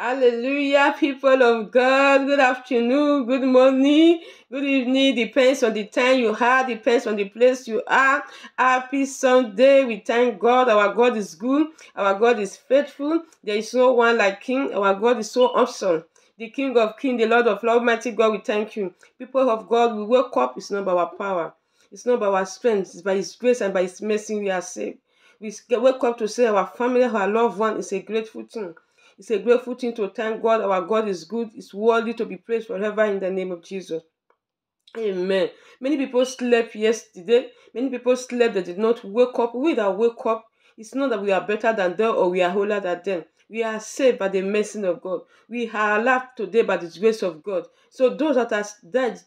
Hallelujah, people of God. Good afternoon, good morning, good evening. Depends on the time you are, depends on the place you are. Happy Sunday. We thank God. Our God is good. Our God is faithful. There is no one like Him. Our God is so awesome. The King of Kings, the Lord of Lords, mighty God, we thank you. People of God, we wake up. It's not by our power. It's not by our strength. It's by His grace and by His mercy we are saved. We wake up to say our family, our loved one is a grateful thing. It's a grateful thing to thank God. Our God is good. It's worthy to be praised forever in the name of Jesus. Amen. Many people slept yesterday. Many people slept. They did not wake up. We that wake up, it's not that we are better than them or we are holier than them. We are saved by the mercy of God. We are alive today by the grace of God. So those that are dead,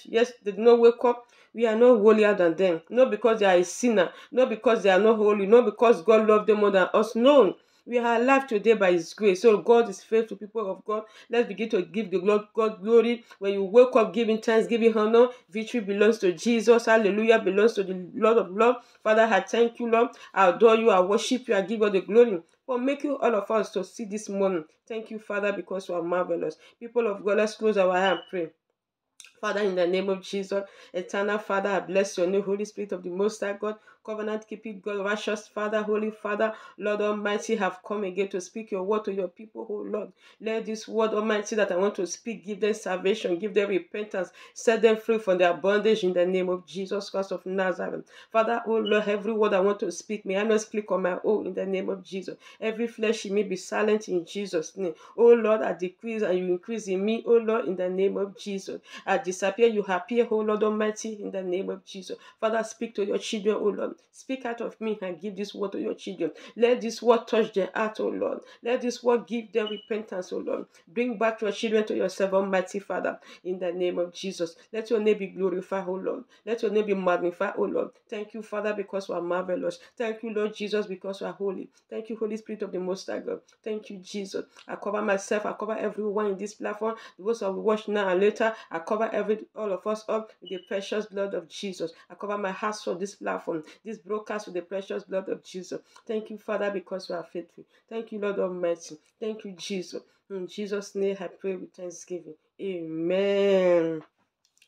yes, they did not wake up. We are not holier than them. Not because they are a sinner. Not because they are not holy. Not because God loved them more than us. No. We are alive today by His grace. So God is faithful, people of God. Let's begin to give the Lord God glory. When you wake up giving thanks, giving honor, victory belongs to Jesus. Hallelujah belongs to the Lord of Lords. Father, I thank you, Lord. I adore you. I worship you. I give you the glory for making all of us to see this morning. Thank you, Father, because you are marvelous. People of God, let's close our eye and pray. Father, in the name of Jesus, eternal Father, I bless your name, Holy Spirit of the Most High God, covenant keeping God, righteous Father, Holy Father, Lord Almighty, have come again to speak your word to your people, oh Lord. Let this word, Almighty, that I want to speak, give them salvation, give them repentance, set them free from their bondage in the name of Jesus Christ of Nazareth. Father, oh Lord, every word I want to speak, may I not speak on my own in the name of Jesus. Every flesh may be silent in Jesus' name. Oh Lord, I decrease and you increase in me, oh Lord, in the name of Jesus. I disappear, you appear, oh Lord Almighty, in the name of Jesus. Father, speak to your children, oh Lord. Speak out of me and give this word to your children. Let this word touch their heart, oh Lord. Let this word give them repentance, oh Lord. Bring back your children to yourself, Almighty Father, in the name of Jesus. Let your name be glorified, oh Lord. Let your name be magnified, oh Lord. Thank you, Father, because you are marvelous. Thank you, Lord Jesus, because you are holy. Thank you, Holy Spirit of the Most High God. Thank you, Jesus. I cover myself. I cover everyone in this platform. Those who will watch now and later. I cover all of us up with the precious blood of Jesus. I cover my house for this platform, this broadcast with the precious blood of Jesus. Thank you, Father, because you are faithful. Thank you, Lord Almighty. Thank you, Jesus. In Jesus' name I pray with thanksgiving. Amen.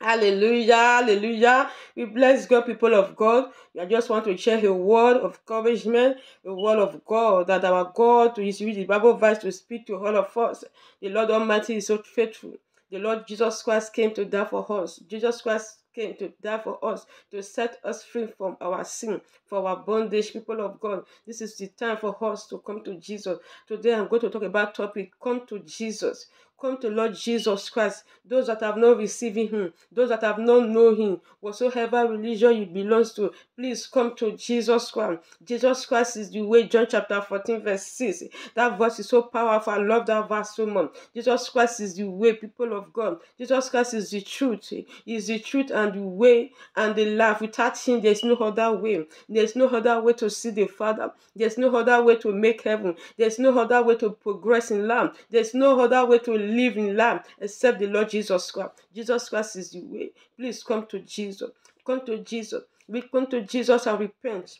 Hallelujah, hallelujah. We bless God, people of God. I just want to share a word of encouragement, a word of God, that our God is using the Bible verse to speak to all of us. The Lord Almighty is so faithful. The Lord Jesus Christ came to die for us. Jesus Christ came to die for us, to set us free from our sin, for our bondage, people of God. This is the time for us to come to Jesus. Today I'm going to talk about topic, come to Jesus. Come to Lord Jesus Christ. Those that have not received Him, those that have not known Him, whatsoever religion you belong to, please come to Jesus Christ. Jesus Christ is the way. John chapter 14 verse 6. That verse is so powerful. I love that verse so much. Jesus Christ is the way, people of God. Jesus Christ is the truth. He is the truth and the way and the life. Without Him, there's no other way. There's no other way to see the Father. There's no other way to make heaven. There's no other way to progress in life. There's no other way to live in life except the Lord Jesus Christ. Jesus Christ is the way. Please come to Jesus. Come to Jesus. We come to Jesus and repent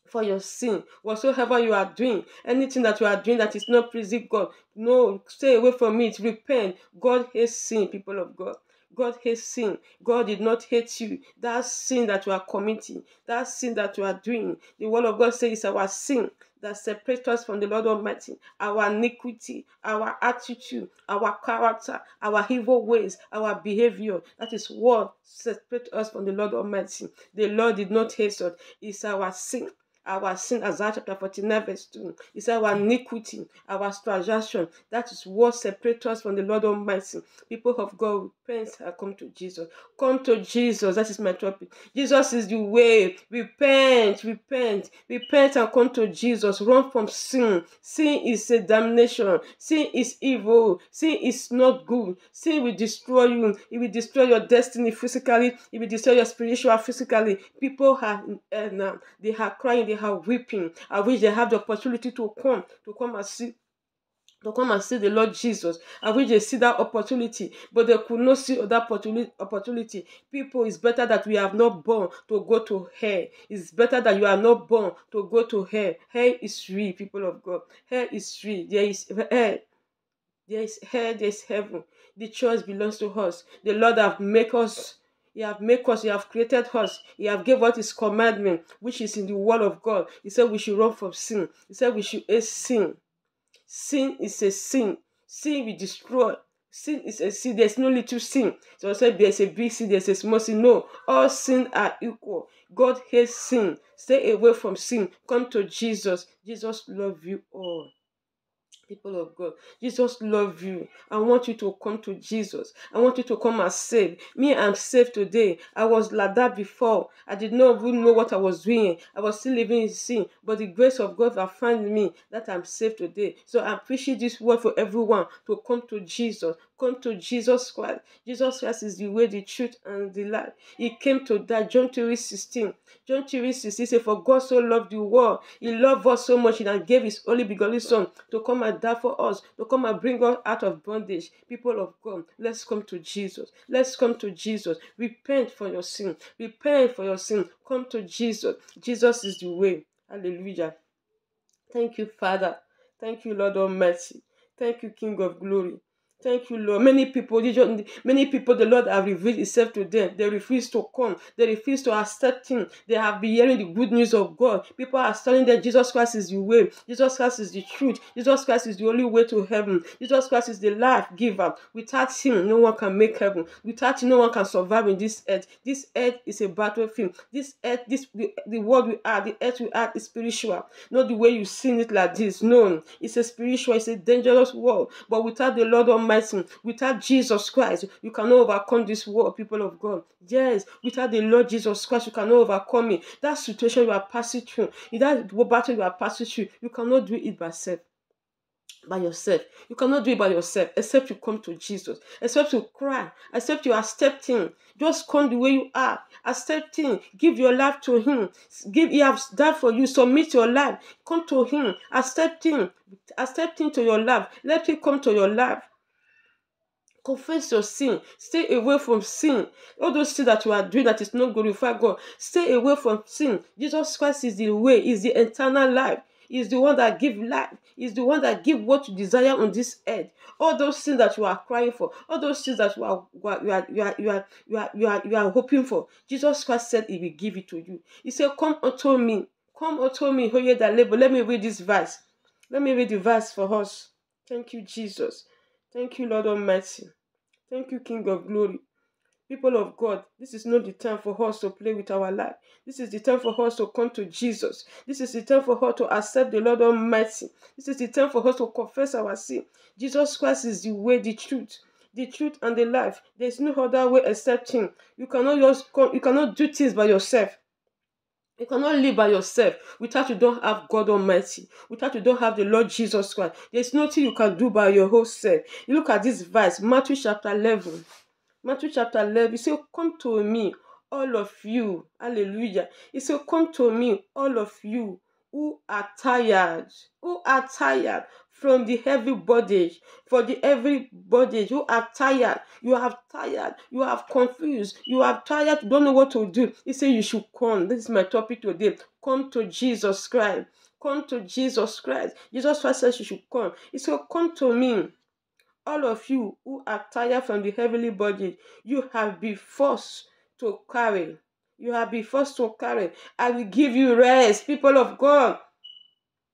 for your sin, whatsoever you are doing, anything that you are doing that is not pleasing God, no, stay away from it. Repent. God hates sin, people of God. God hates sin. God did not hate you. That sin that you are committing, that sin that you are doing, the word of God says it's our sin that separates us from the Lord Almighty, our iniquity, our attitude, our character, our evil ways, our behavior. That is what separates us from the Lord Almighty. The Lord did not hate us. It's our sin. Our sin, Isaiah chapter 49 verse 2. It's our iniquity, our transgression. That is what separates us from the Lord Almighty. People of God, repent and come to Jesus. Come to Jesus. That is my topic. Jesus is the way. Repent, repent, repent and come to Jesus. Run from sin. Sin is a damnation. Sin is evil. Sin is not good. Sin will destroy you. It will destroy your destiny physically. It will destroy your spiritual physically. People are they are crying, they are weeping. I wish they have the opportunity to come and see the Lord Jesus. I wish they see that opportunity, but they could not see that opportunity. People, it's better that we have not born to go to hell. It's better that you are not born to go to hell. Hell is real, people of God. Hell is real. There is hell. There is hell, there is heaven. The choice belongs to us. The Lord have made us. He have made us, He have created us, He have given us His commandment, which is in the word of God. He said we should run from sin. He said we should hate sin. Sin is a sin. Sin will destroy. Sin is a sin. There's no little sin. So I said there's a big sin, there's a small sin. No, all sin are equal. God hates sin. Stay away from sin. Come to Jesus. Jesus loves you all. People of God, Jesus loves you. I want you to come to Jesus. I want you to come and save. Me, I'm saved today. I was like that before. I did not even know what I was doing. I was still living in sin. But the grace of God has found me that I'm saved today. So I'm preaching this word for everyone to come to Jesus. Come to Jesus Christ. Jesus Christ is the way, the truth, and the life. He came to die. John 3:16. John 3:16 says, for God so loved the world. He loved us so much and gave His only begotten Son to come and die for us, to come and bring us out of bondage. People of God, let's come to Jesus. Let's come to Jesus. Repent for your sin. Repent for your sin. Come to Jesus. Jesus is the way. Hallelujah. Thank you, Father. Thank you, Lord Almighty. Thank you, King of Glory. Thank you, Lord. Many people, the Lord have revealed Himself to them. They refuse to come. They refuse to accept Him. They have been hearing the good news of God. People are telling them Jesus Christ is the way. Jesus Christ is the truth. Jesus Christ is the only way to heaven. Jesus Christ is the life giver. Without Him, no one can make heaven. Without Him, no one can survive in this earth. This earth is a battlefield. This earth, the world we are, the earth we are is spiritual. Not the way you see it like this. No, it's a spiritual, it's a dangerous world. But without the Lord Almighty, without Jesus Christ, you cannot overcome this world, people of God. Yes, without the Lord Jesus Christ, you cannot overcome it. That situation you are passing through, that battle you are passing through, you cannot do it by yourself. You cannot do it by yourself except you come to Jesus, except you cry, except you accept Him. Just come the way you are. Accept Him. Give your life to Him. He has died for you. Submit your life. Come to Him. Accept Him. Accept Him to your life. Let Him come to your life. Confess your sin. Stay away from sin. All those things that you are doing that is not glorify God. Stay away from sin. Jesus Christ is the way, is the eternal life. He's the one that gives life. He's the one that gives what you desire on this earth. All those things that you are crying for, all those things that you are hoping for. Jesus Christ said He will give it to you. He said, "Come unto me, come unto me, who ye that labor." Let me read this verse. Let me read the verse for us. Thank you, Jesus. Thank you, Lord Almighty. Thank you, King of Glory. People of God, this is not the time for us to play with our life. This is the time for us to come to Jesus. This is the time for us to accept the Lord Almighty. This is the time for us to confess our sin. Jesus Christ is the way, the truth and the life. There is no other way except Him. You cannot do things by yourself. You cannot live by yourself without you don't have God Almighty, without you don't have the Lord Jesus Christ. There's nothing you can do by your whole self. You look at this verse, Matthew chapter 11. Matthew chapter 11, He said, "Come to me, all of you." Hallelujah. He said, "Come to me, all of you who are tired from the heavy bondage, for the heavy bondage, who are tired, you have confused, you are tired, you don't know what to do." He said, "You should come." This is my topic today. Come to Jesus Christ. Come to Jesus Christ. Jesus Christ says you should come. He said, "Come to me, all of you who are tired from the heavenly bondage, you have been forced to carry. You have been forced to carry. I will give you rest." People of God,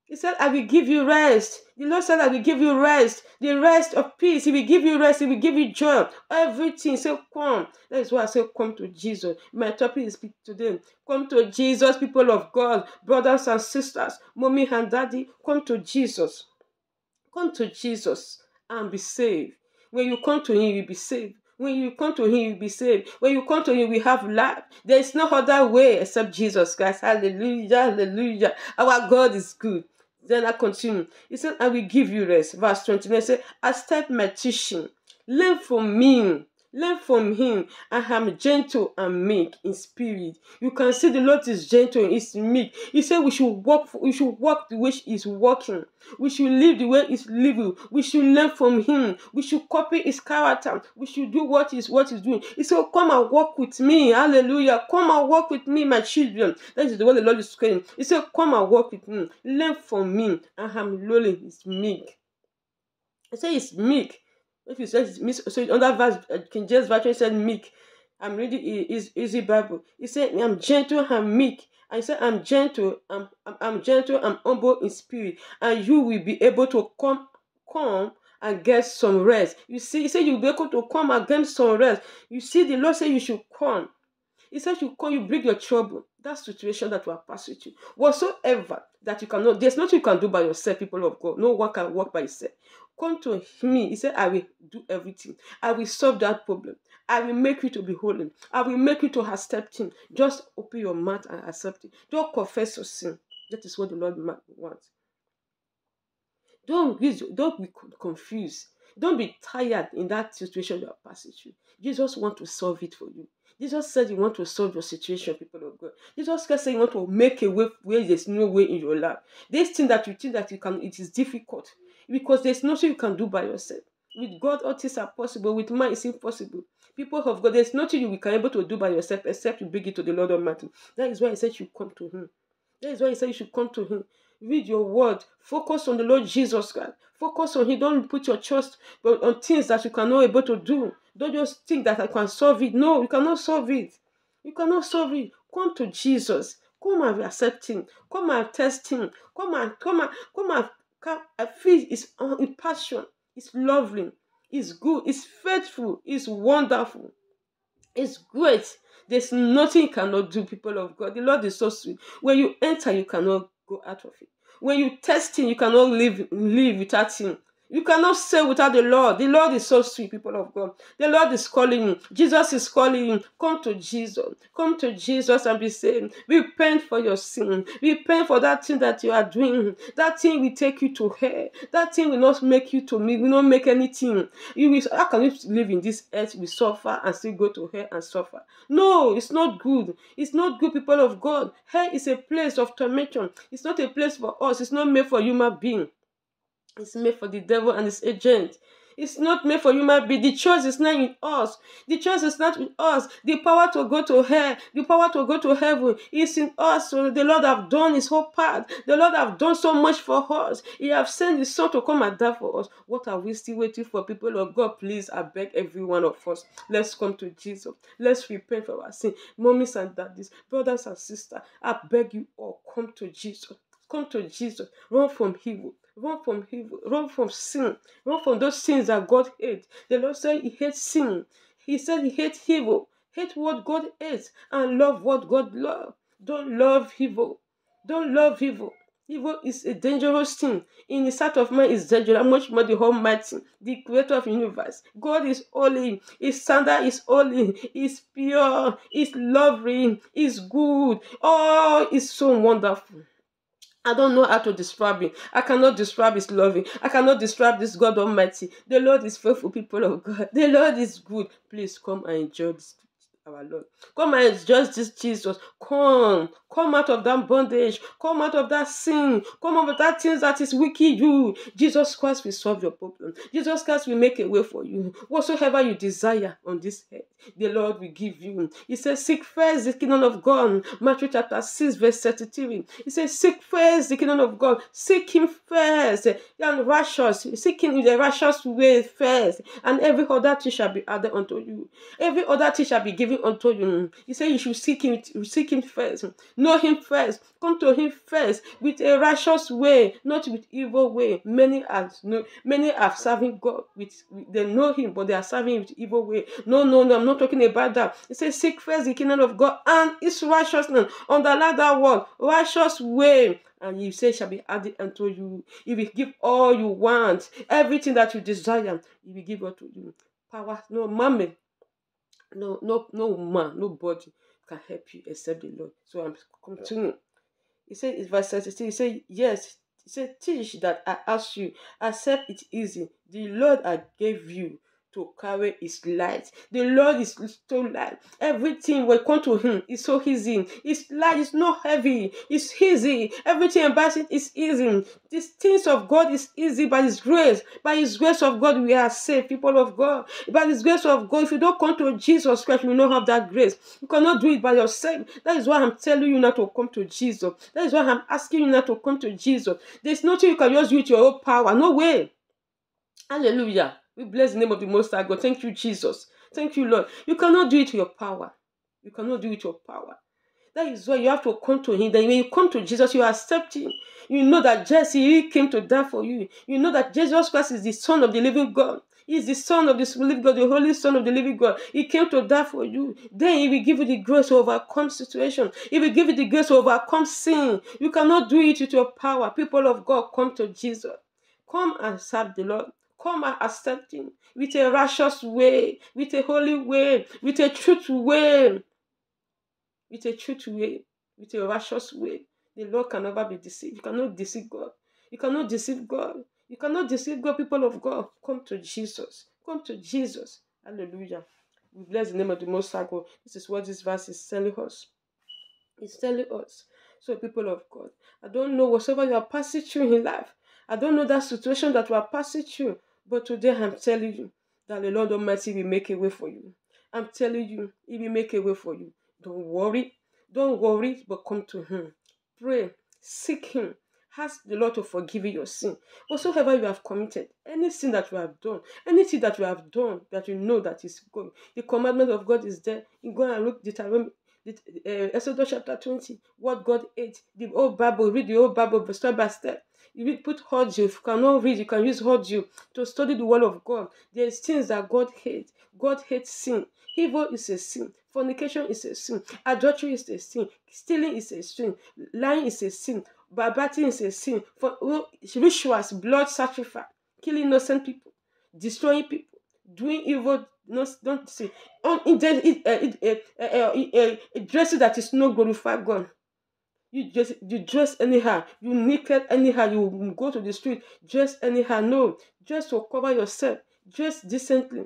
He said, "I will give you rest." The Lord said, "I will give you rest." The rest of peace. He will give you rest. He will give you joy. Everything. So come. That is why I say come to Jesus. My topic is today. Come to Jesus, people of God, brothers and sisters, mommy and daddy. Come to Jesus. Come to Jesus and be saved. When you come to Him, you will be saved. When you come to Him, you will be saved. When you come to Him, we have life. There is no other way except Jesus Christ. Hallelujah, hallelujah. Our God is good. Then I continue. He said, "I will give you rest." Verse 29 says, "Accept my teaching. Learn from me. Learn from Him. I am gentle and meek in spirit." You can see the Lord is gentle and is meek. He said we should walk the way He is walking. We should live the way He's living. We should learn from Him. We should copy His character. We should do what He's doing. He said, "Come and walk with me." Hallelujah. "Come and walk with me, my children." That is the way the Lord is saying. He said, "Come and walk with me. Learn from me. I am lowly, is meek." He said it's meek. If you say it's meek, so under verse King James Version said meek. I'm reading is easy Bible. He said I'm gentle and meek. I said I'm gentle. I'm gentle. I'm humble in spirit, and you will be able to come and get some rest. You see, he said you'll be able to come and get some rest. You see, the Lord said you should come. He said you come, you bring your trouble, that situation that you are passing through, whatsoever that you cannot, there's nothing you can do by yourself, people of God. No one can work by himself. Come to me. He said, I will do everything. I will solve that problem. I will make you to be holy. I will make you to accept him. Just open your mouth and accept it. Don't confess your sin. That is what the Lord wants. Don't be confused. Don't be tired in that situation you are passing through. Jesus wants to solve it for you. Jesus said you want to solve your situation, people of God. Jesus Christ said you want to make a way where there's no way in your life. This thing that you think that you can, it is difficult because there's nothing you can do by yourself. With God, all things are possible. With man, it's impossible. People of God, there's nothing you can able to do by yourself except you bring it to the Lord Almighty. That is why he said you come to him. That is why he said you should come to him. Read your word. Focus on the Lord Jesus Christ. Focus on him. Don't put your trust on things that you cannot able to do. Don't just think that I can solve it. No, you cannot solve it. You cannot solve it. Come to Jesus. Come and accept him. Come and test him. Come and feel his passion. It's lovely. It's good. It's faithful. It's wonderful. It's great. There's nothing you cannot do, people of God. The Lord is so sweet. When you enter, you cannot go out of it. When you test him, you cannot live without him. You cannot stay without the Lord. The Lord is so sweet, people of God. The Lord is calling you. Jesus is calling you. Come to Jesus. Come to Jesus and be saved. Repent for your sin. Repent for that thing that you are doing. That thing will take you to hell. That thing will not make you to me. Will not make anything. How can you live in this earth? We suffer and still go to hell and suffer. No, it's not good. It's not good, people of God. Hell is a place of tormentation. It's not a place for us. It's not made for human being. It's made for the devil and his agent. It's not made for human being. The choice is not in us. The choice is not with us. The power to go to hell, the power to go to heaven is in us. So the Lord have done his whole part. The Lord have done so much for us. He have sent his son to come and die for us. What are we still waiting for, people of God? Please, I beg every one of us. Let's come to Jesus. Let's repent for our sin. Mommies and daddies, brothers and sisters, I beg you all, come to Jesus. Come to Jesus. Run from evil. Run from evil. Run from sin. Run from those sins that God hates. The Lord said he hates sin. He said he hates evil. Hate what God hates and love what God loves. Don't love evil. Don't love evil. Evil is a dangerous thing. In the sight of man is dangerous. Much more the Almighty, the creator of the universe. God is holy. His standard is holy. He's pure. He's loving. He's good. Oh, it's so wonderful. I don't know how to describe him. I cannot describe his loving. I cannot describe this God Almighty. The Lord is faithful, people of God. The Lord is good. Please come and enjoy this, our Lord. Come and enjoy this Jesus. Come out of that bondage. Come out of that sin. Come out of that thing that is wicked you. Jesus Christ will solve your problem. Jesus Christ will make a way for you. Whatsoever you desire on this earth, the Lord will give you. He says, seek first the kingdom of God. Matthew chapter 6 verse 33. He says, seek first the kingdom of God. Seek him first. And righteous. Seek him in the righteous way first. And every other thing shall be added unto you. Every other thing shall be given unto you. He said you should seek him first. Know him first. Come to him first with a righteous way, not with evil way. Many are serving God they know him, but they are serving him with evil way. No, I'm not talking about that. He says, seek first the kingdom of God and his righteousness. Underline that word, righteous way. And you say shall be added unto you. He will give all you want, everything that you desire. He will give unto you. Power, no mommy. No man, nobody can help you except the Lord. So I'm continuing. He said, in verse 33, he said, yes. He said, teach that I ask you, accept it easy. The Lord I gave you to carry his light. The Lord is so light. Everything will come to him is so easy. His light is not heavy. It's easy. Everything about it is easy. These things of God is easy by his grace. By his grace of God, we are saved, people of God. By his grace of God, if you don't come to Jesus Christ, you will not have that grace. You cannot do it by yourself. That is why I'm telling you not to come to Jesus. That is why I'm asking you not to come to Jesus. There's nothing you can just do with your own power. No way. Hallelujah. We bless the name of the Most High God. Thank you, Jesus. Thank you, Lord. You cannot do it with your power. You cannot do it with your power. That is why you have to come to him. Then when you come to Jesus, you accept him. You know that he came to die for you. You know that Jesus Christ is the Son of the living God. He is the Son of the living God, the Holy Son of the living God. He came to die for you. Then he will give you the grace to overcome situation. He will give you the grace to overcome sin. You cannot do it with your power. People of God, come to Jesus. Come and serve the Lord. Come and accept him with a righteous way, with a holy way, with a truth way. With a truth way, with a righteous way. The Lord can never be deceived. You cannot deceive God. You cannot deceive God. You cannot deceive God, people of God. Come to Jesus. Come to Jesus. Hallelujah. We bless the name of the Most High God. This is what this verse is telling us. It's telling us. So, people of God, I don't know whatever you are passing through in life. I don't know that situation that you are passing through. But today I'm telling you that the Lord Almighty will make a way for you. I'm telling you, He will make a way for you. Don't worry. Don't worry, but come to him. Pray. Seek him. Ask the Lord to forgive you your sin. Whatsoever you have committed, any sin that you have done, anything that you have done that you know that is good, the commandment of God is there. You go and look Exodus chapter 20, what God ate. The old Bible, read the old Bible step by step. You put audio. If you cannot read, you can use audio to study the word of God. There is things that God hates. God hates sin. Evil is a sin. Fornication is a sin. Adultery is a sin. Stealing is a sin. Lying is a sin. Backbiting is a sin. Rituals, blood sacrifice, killing innocent people, destroying people, doing evil. Don't say dresses that is not glorify God. You dress anyhow. You naked anyhow. You go to the street dress anyhow. No, dress to cover yourself. Dress decently.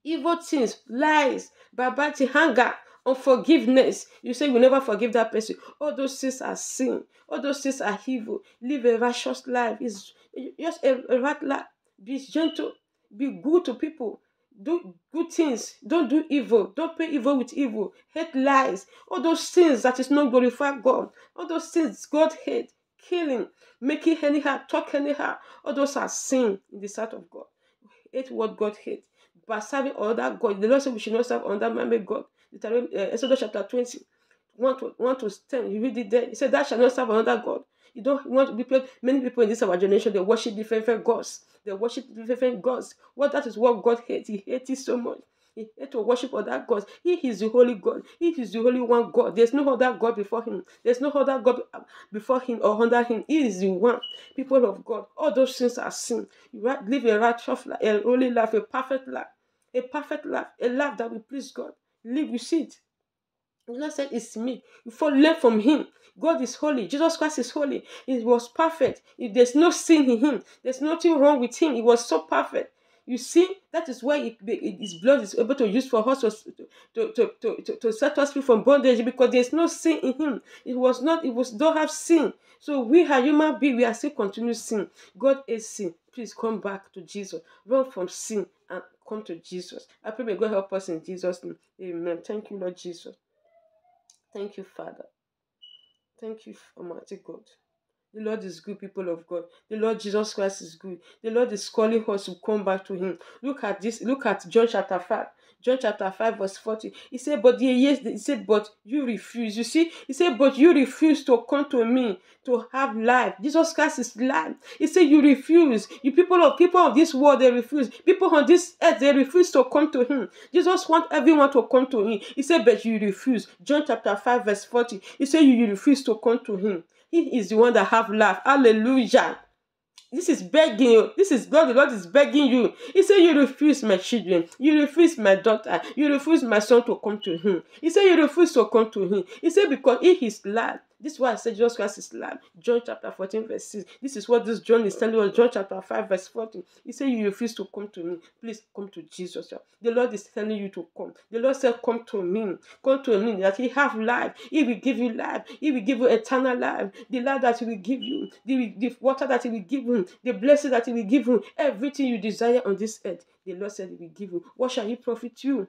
Evil things, lies, backbiting, anger, unforgiveness. You say you never forgive that person. All those things are sin. All those things are evil. Live a righteous life. It's just a right life. Be gentle. Be good to people. Do good things. Don't do evil. Don't pay evil with evil. Hate lies. All those things that is not glorify God. All those things God hates. Killing, making anyhow, talk anyhow. All those are sin in the sight of God. Hate what God hates. By serving other God, the Lord said we should not serve another man God. Exodus chapter 20, 1 to 10, you read it there. He said, "Thou shalt not serve another God." You don't want to be played. Many people in this our generation, they worship different gods. They worship different gods. That is what God hates. He hates it so much. He hates to worship other gods. He is the holy God. He is the only one God. There's no other God before him. There's no other God before him or under him. He is the one. People of God, all those things are sin. You live a righteous life, a holy life, a perfect life, a life that will please God. Live with it. The Lord said, "It's me." You learn from him. God is holy. Jesus Christ is holy. He was perfect. There's no sin in him. There's nothing wrong with him. He was so perfect. You see, that is why his blood is able to use for us to set us free from bondage, because there's no sin in him. Don't have sin. So we are human beings, we are still continuing sin. God is sin. Please come back to Jesus. Run from sin and come to Jesus. I pray may God help us in Jesus' name. Amen. Thank you, Lord Jesus. Thank you, Father. Thank you, Almighty God. The Lord is good, people of God. The Lord Jesus Christ is good. The Lord is calling us to come back to him. Look at this. Look at John chapter 5. John chapter 5 verse 40. He said, but you refuse. You see, he said, but you refuse to come to me to have life. Jesus Christ is life. He said, you refuse. You people of this world, they refuse. People on this earth, they refuse to come to him. Jesus wants everyone to come to him. He said, but you refuse. John chapter 5 verse 40. He said, you refuse to come to him. He is the one that have life. Hallelujah. This is begging you. This is God. The Lord is begging you. He said, you refuse my children. You refuse my daughter. You refuse my son to come to him. He said, you refuse to come to him. He said, because he is life. This is why I said Jesus Christ is life. John chapter 14 verse 6. This is what this John is telling us. John chapter 5 verse 14. He said, you refuse to come to me. Please come to Jesus. The Lord is telling you to come. The Lord said, come to me. Come to me, that he have life. He will give you life. He will give you eternal life. The life that he will give you. The water that he will give you. The blessing that he will give you. Everything you desire on this earth. The Lord said he will give you. What shall he profit you?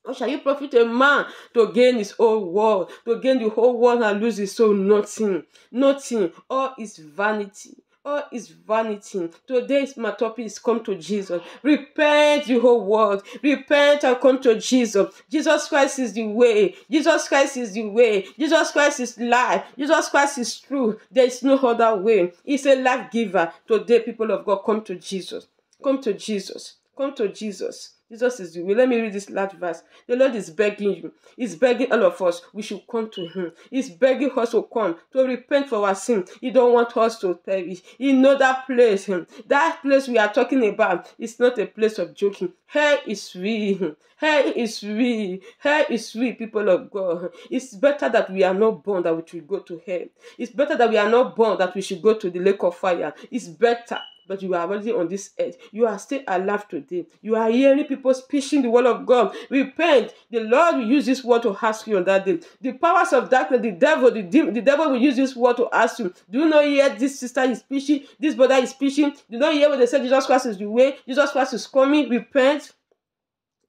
What shall you profit a man to gain his whole world, to gain the whole world and lose his soul? Nothing. Nothing. All is vanity. All is vanity. Today's my topic is come to Jesus. Repent, the whole world. Repent and come to Jesus. Jesus Christ is the way. Jesus Christ is the way. Jesus Christ is life. Jesus Christ is true. There is no other way. He's a life giver. Today, people of God, come to Jesus. Come to Jesus. Come to Jesus. Jesus is the way. Let me read this last verse. The Lord is begging you. He's begging all of us. We should come to him. He's begging us to come, to repent for our sin. He don't want us to perish. He know that place. That place we are talking about is not a place of joking. Hell is real. Hell is real. Hell is real, people of God. It's better that we are not born that we should go to hell. It's better that we are not born that we should go to the lake of fire. It's better. But you are already on this earth. You are still alive today. You are hearing people speaking the word of God. Repent. The Lord will use this word to ask you on that day. The powers of darkness, the devil will use this word to ask you. Do you not hear this sister is preaching? This brother is preaching. Do you not hear when they say Jesus Christ is the way? Jesus Christ is coming. Repent.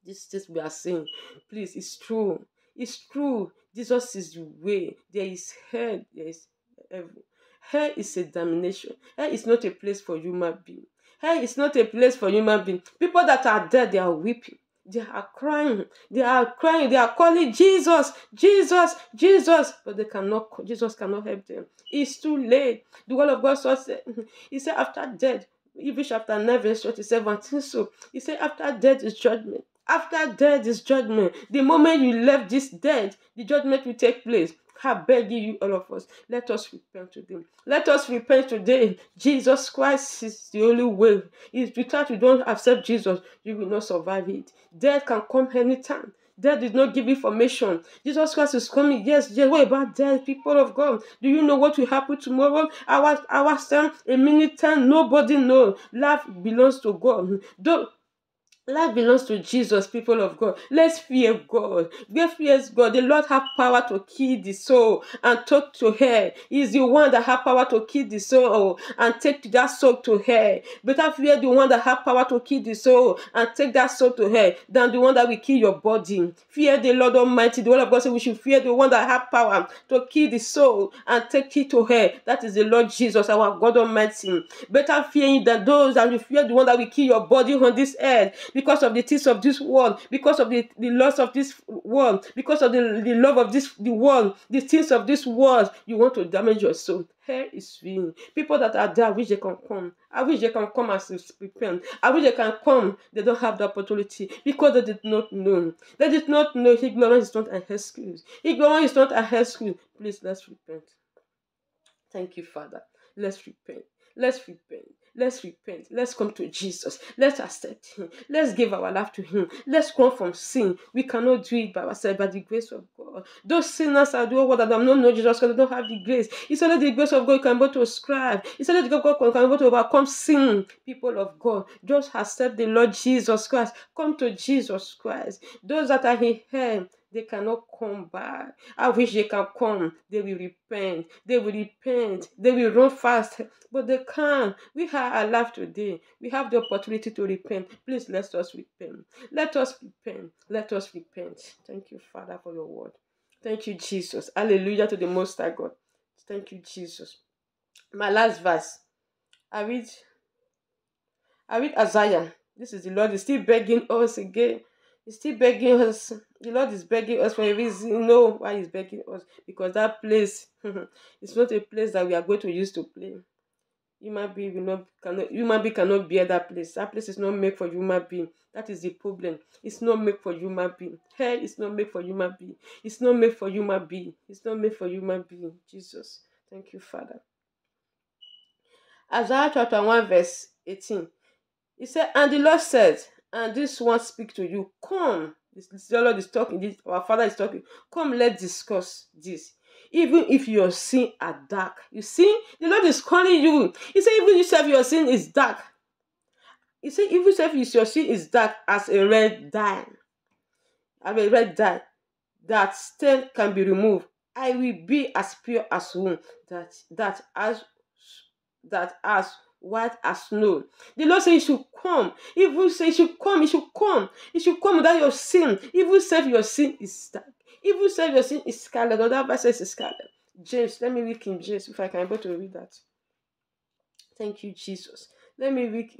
This we are saying. Please, it's true. It's true. Jesus is the way. There is hell. There is heaven. Hell is a damnation. Hell is not a place for human being. Hell is not a place for human being. People that are dead, they are weeping. They are crying. They are crying. They are calling Jesus, Jesus, Jesus. But they cannot. Jesus cannot help them. It's too late. The word of God said, he said after death, Hebrews chapter 9 verse 27. So he said after death is judgment. After death is judgment. The moment you left this death, the judgment will take place. I beg you, all of us, let us repent today. Let us repent today. Jesus Christ is the only way. If without you don't accept Jesus, you will not survive it. Death can come anytime. Death did not give information. Jesus Christ is coming. Yes. What about death, people of God? Do you know what will happen tomorrow? Our time, a minute time, nobody knows. Life belongs to God. Life belongs to Jesus, people of God. Let's fear God. Let's fear God. The Lord has power to kill the soul and talk to her. He's the one that has power to kill the soul and take that soul to her. Better fear the one that has power to kill the soul and take that soul to her than the one that will kill your body. Fear the Lord Almighty. The word of God says we should fear the one that has power to kill the soul and take it to her. That is the Lord Jesus, our God Almighty. Better fear him than those that will fear the one that will kill your body on this earth. Because of the things of this world, because of the loss of this world, because of the love of the world, the things of this world, you want to damage your soul. Hell is real. People that are there, I wish they can come. I wish they can come as repent. I wish they can come. They don't have the opportunity because they did not know. They did not know. Ignorance is not an excuse. Ignorance is not an excuse. Please, let's repent. Thank you, Father. Let's repent. Let's repent. Let's repent. Let's come to Jesus. Let's accept him. Let's give our life to him. Let's come from sin. We cannot do it by ourselves, by the grace of God. Those sinners are doing what I don't know Jesus because they don't have the grace. It's only the grace of God you can be able to ascribe. It's only the grace of God you can be able to overcome sin. People of God, just accept the Lord Jesus Christ. Come to Jesus Christ. Those that are in hell, they cannot come back. I wish they can come. They will repent. They will repent. They will run fast. But they can't. We are alive today. We have the opportunity to repent. Please let us repent. Let us repent. Let us repent. Thank you, Father, for your word. Thank you, Jesus. Hallelujah to the Most High God. Thank you, Jesus. My last verse. I read Isaiah. This is the Lord is still begging us again. He's still begging us. The Lord is begging us for a reason. You know why he's begging us? Because that place is not a place that we are going to use to play. Human being cannot bear that place. That place is not made for human being. That is the problem. It's not made for human being. Hell is not made for human being. It's not made for human being. It's not made for human being. Jesus. Thank you, Father. Isaiah chapter 1 verse 18. He said, and the Lord said, and this one speak to you, come. The Lord is talking, our Father is talking. Come, let's discuss this. Even if your sin are dark. You see, the Lord is calling you. He said, even if your sin is dark. He said, even if your sin is dark as a red dye. As a red dye. That stain can be removed. I will be as pure as wool. That as white as snow. The Lord said, you should come. If you say you should come, you should come. You should come without your sin. If you say your sin is dark. If you say your sin is scarlet, other verses is scarlet. James, let me read King James if I can be able to read that. Thank you, Jesus. Let me read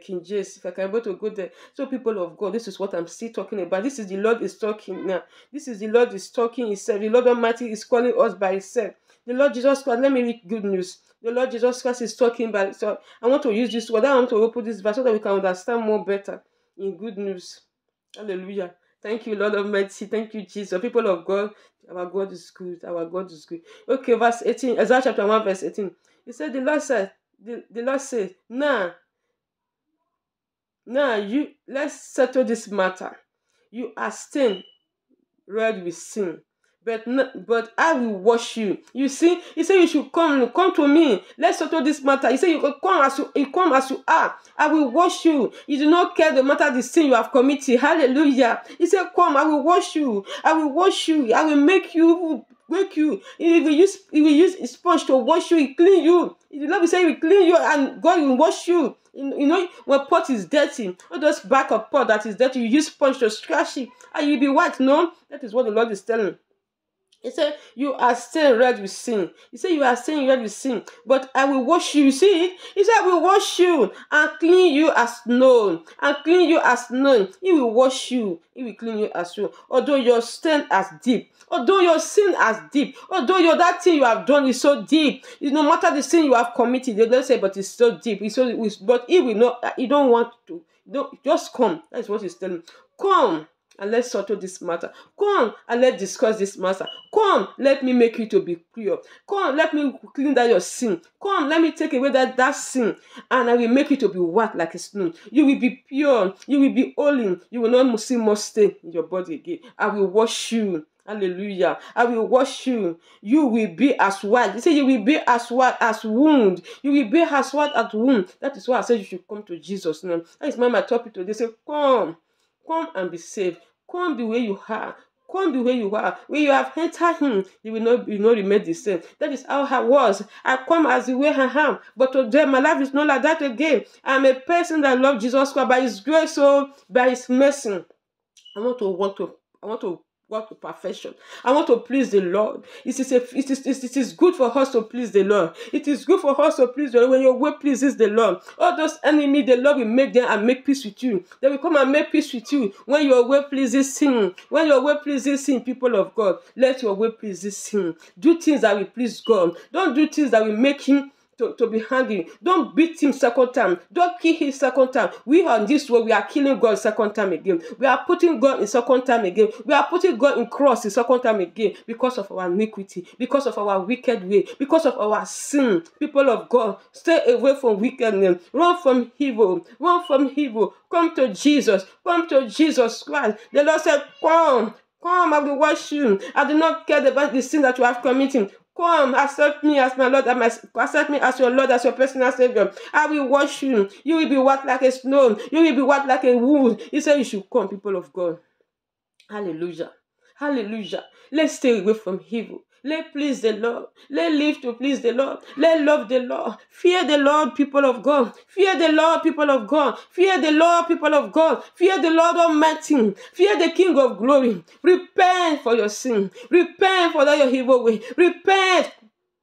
King James, if I can able to go there. So, people of God, this is what I'm still talking about. This is the Lord is talking now. This is the Lord is talking himself. The Lord Almighty is calling us by himself. The Lord Jesus Christ, let me read good news. The Lord Jesus Christ is talking by, so I want to use this word. I want to open this verse so that we can understand more better in good news. Hallelujah. Thank you, Lord Almighty. Thank you, Jesus. People of God, our God is good. Our God is good. Okay, verse 18, Isaiah chapter 1, verse 18. He said, the Lord said, the Lord said, now you let's settle this matter. You are stained red with sin, but I will wash you. You see, he said you should come to me. Let's settle this matter. He said you come as you are. I will wash you. You do not care the matter the sin you have committed. Hallelujah. He said, come, I will wash you. I will wash you. I will make you. He will use a sponge to wash you. He clean you. The Lord will say he will clean you, and God will wash you. You know, when pot is dirty, all those back of pot that is dirty, you use sponge to scratch it, and you'll be white. No, that is what the Lord is telling me. He said, you are still red with sin. He said, you are still red with sin, but I will wash you. You see it? He said, I will wash you and clean you as snow. And clean you as snow. He will wash you. He will clean you as snow. Although your sin as deep. Although your sin as deep. Although that thing you have done is so deep. No matter the sin you have committed, they don't say, but it's so deep. But he will not, he don't want to. Don't just come. That's what he's telling me. Come. And let's settle this matter. Come and let's discuss this matter. Come, let me make you to be pure. Come, let me clean that your sin. Come, let me take away that sin, and I will make you to be white like a snow. You will be pure. You will be holy. You will not see more stain in your body again. I will wash you. Hallelujah. I will wash you. You will be as white. He said you will be as white as wound. You will be as white as wound. That is why I said you should come to Jesus now. That is my topic today. Say, come and be saved. Come the way you are. Come the way you are. When you have entered him, you will not remain the same. That is how I was. I come as the way I am. But today my life is not like that again. I'm a person that loves Jesus Christ by his grace, so by his mercy. I want to walk to perfection. I want to please the Lord. It is good for us to please the Lord. It is good for us to please the Lord. When your way pleases the Lord, all those enemies, the Lord will make them and make peace with you. They will come and make peace with you when your way pleases him. When your way pleases him, people of God, let your way pleases him. Do things that will please God. Don't do things that will make him to be hanging. Don't beat him second time. Don't kill him second time. We on this way, we are killing God second time again. We are putting God in second time again. We are putting God in cross in second time again because of our iniquity, because of our wicked way, because of our sin. People of God, stay away from wickedness. Run from evil. Run from evil. Come to Jesus. Come to Jesus Christ. The Lord said, come, I will wash you. I do not care about the sin that you have committed. Come, accept me as my Lord, accept me as your Lord, as your personal Savior. I will wash you. You will be white like a snow. You will be white like a wool. He said you should come, people of God. Hallelujah. Hallelujah. Let's stay away from evil. Let please the Lord. Let live to please the Lord. Let love the Lord. Fear the Lord, people of God. Fear the Lord, people of God. Fear the Lord, people of God. Fear the Lord Almighty. Fear the King of glory. Repent for your sin. Repent for that your evil way. Repent.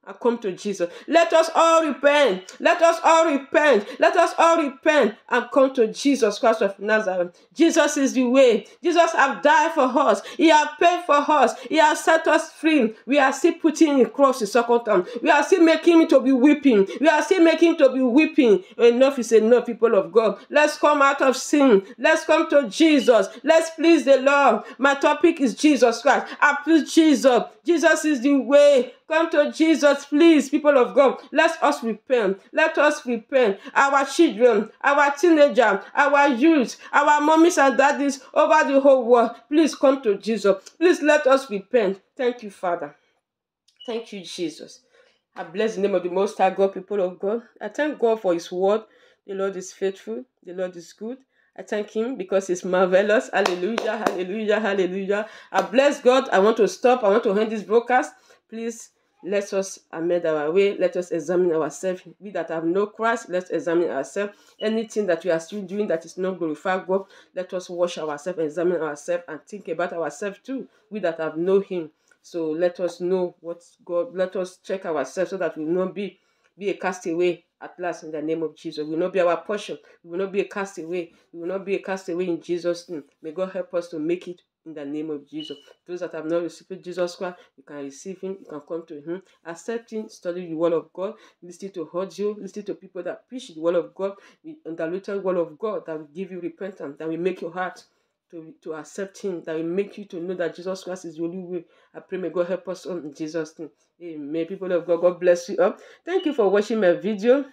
I come to Jesus. Let us all repent. Let us all repent. Let us all repent and come to Jesus Christ of Nazareth. Jesus is the way. Jesus has died for us. He has paid for us. He has set us free. We are still putting in cross the second time. We are still making him to be weeping. We are still making him to be weeping. Enough is enough, people of God. Let's come out of sin. Let's come to Jesus. Let's please the Lord. My topic is Jesus Christ. I please Jesus. Jesus is the way. Come to Jesus, please, people of God. Let us repent. Let us repent. Our children, our teenagers, our youth, our mommies and daddies over the whole world, please come to Jesus. Please let us repent. Thank you, Father. Thank you, Jesus. I bless the name of the Most High God, people of God. I thank God for his word. The Lord is faithful. The Lord is good. I thank him because he's marvelous. Hallelujah, hallelujah, hallelujah. I bless God. I want to stop. I want to end this broadcast. Please, let us amend our way. Let us examine ourselves. We that have no Christ, let's examine ourselves. Anything that we are still doing that is not glorify God, let us wash ourselves, examine ourselves, and think about ourselves too. We that have known him. So let us know what God, let us check ourselves so that we will not be be a castaway at last in the name of Jesus. We will not be our portion. We will not be a castaway. We will not be a castaway in Jesus' name. May God help us to make it in the name of Jesus. Those that have not received Jesus Christ, you can receive him, you can come to him, accept him, study the word of God, listen to audio, listen to people that preach the word of God, the undiluted word of God that will give you repentance, that will make your heart to accept him, that will make you to know that Jesus Christ is the only way. I pray may God help us all in Jesus' name. Amen. People of God, God bless you all. Thank you for watching my video.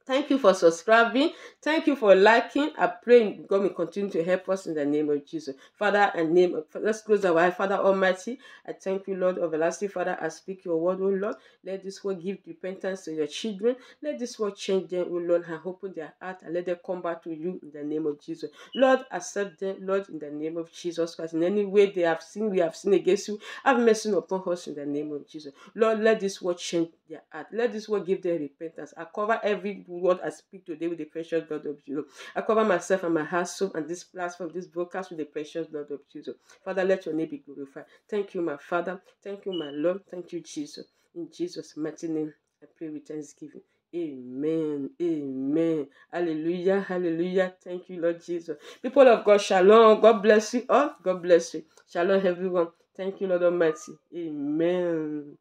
Thank you for subscribing. Thank you for liking. I pray God will continue to help us in the name of Jesus. Father, and let's close our eyes. Father Almighty, I thank you, Lord, everlasting Father. I speak your word, oh Lord. Let this word give repentance to your children. Let this word change them, oh Lord, and open their heart and let them come back to you in the name of Jesus. Lord, accept them, Lord, in the name of Jesus Christ. In any way they have sinned, we have sinned against you. Have mercy upon us in the name of Jesus. Lord, let this word change their heart. Let this word give them repentance. I cover every word I speak today with the precious blood of Jesus. I cover myself and my household and this platform, this broadcast with the precious blood of Jesus. Father, let your name be glorified. Thank you, my Father. Thank you, my Lord. Thank you, Jesus. In Jesus' mighty name, I pray with thanksgiving. Amen. Amen. Hallelujah. Hallelujah. Thank you, Lord Jesus. People of God, shalom. God bless you all. God bless you. Shalom, everyone. Thank you, Lord Almighty. Amen.